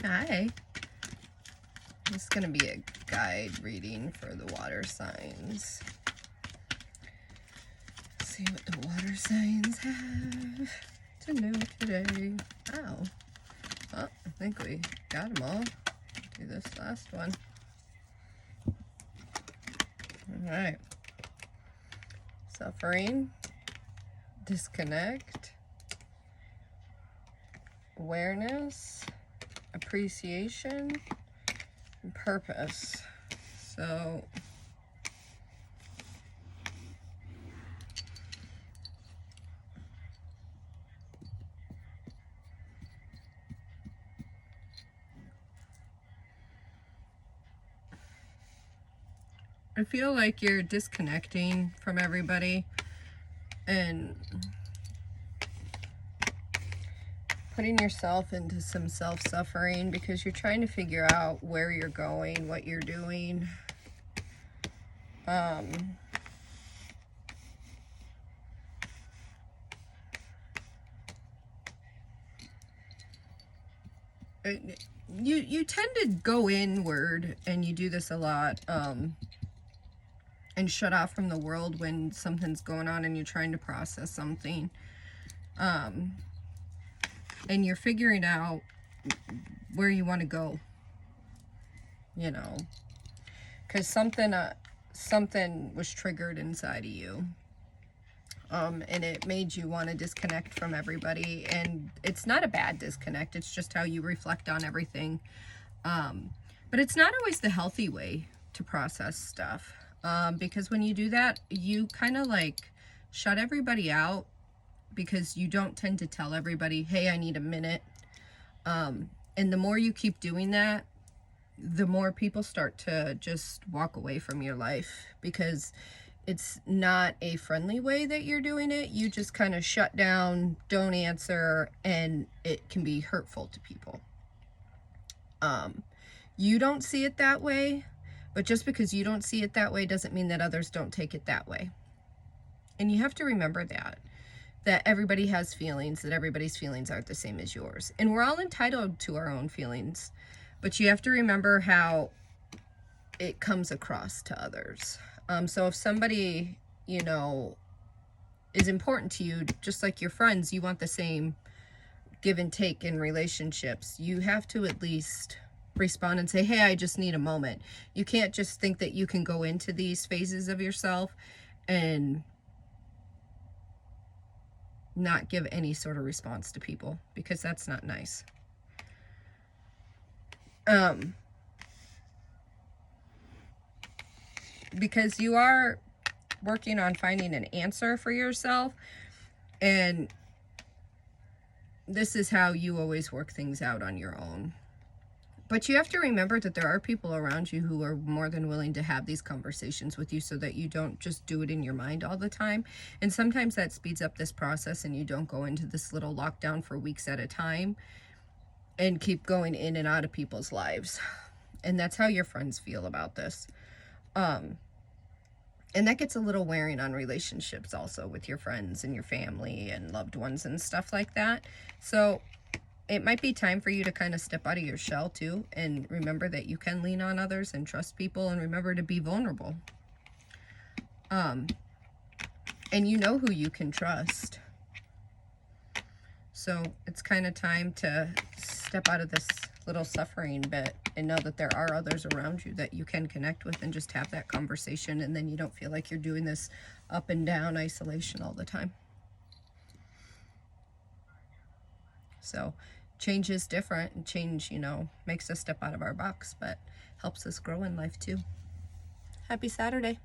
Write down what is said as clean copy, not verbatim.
Hi. This is going to be a guide reading for the water signs. Let's see what the water signs have to know today. Oh, I think we got them all. Do this last one. All right. Suffering, disconnect, awareness, appreciation, and purpose. So I feel like you're disconnecting from everybody and putting yourself into some self-suffering because you're trying to figure out where you're going, what you're doing. You tend to go inward, and you do this a lot, and shut off from the world when something's going on and you're trying to process something. And you're figuring out where you want to go, you know, because something was triggered inside of you, and it made you want to disconnect from everybody. And it's not a bad disconnect, it's just how you reflect on everything. But it's not always the healthy way to process stuff, because when you do that, you kind of like shut everybody out, because you don't tend to tell everybody, hey, I need a minute. And the more you keep doing that, the more people start to just walk away from your life, because it's not a friendly way that you're doing it. You just kind of shut down, don't answer, and it can be hurtful to people. You don't see it that way, but just because you don't see it that way doesn't mean that others don't take it that way. And you have to remember that everybody has feelings, that everybody's feelings aren't the same as yours. And we're all entitled to our own feelings, but you have to remember how it comes across to others. So if somebody, you know, is important to you, just like your friends, you want the same give and take in relationships. You have to at least respond and say, hey, I just need a moment. You can't just think that you can go into these phases of yourself and not give any sort of response to people, because that's not nice. Because you are working on finding an answer for yourself, and this is how you always work things out on your own. But you have to remember that there are people around you who are more than willing to have these conversations with you, so that you don't just do it in your mind all the time. And sometimes that speeds up this process, and you don't go into this little lockdown for weeks at a time and keep going in and out of people's lives. And that's how your friends feel about this. And that gets a little wearing on relationships also, with your friends and your family and loved ones and stuff like that. So it might be time for you to kind of step out of your shell too, and remember that you can lean on others and trust people, and remember to be vulnerable. And you know who you can trust. So it's kind of time to step out of this little suffering bit and know that there are others around you that you can connect with, and just have that conversation, and then you don't feel like you're doing this up and down isolation all the time. So change is different, and change, you know, makes us step out of our box, but helps us grow in life too. Happy Saturday.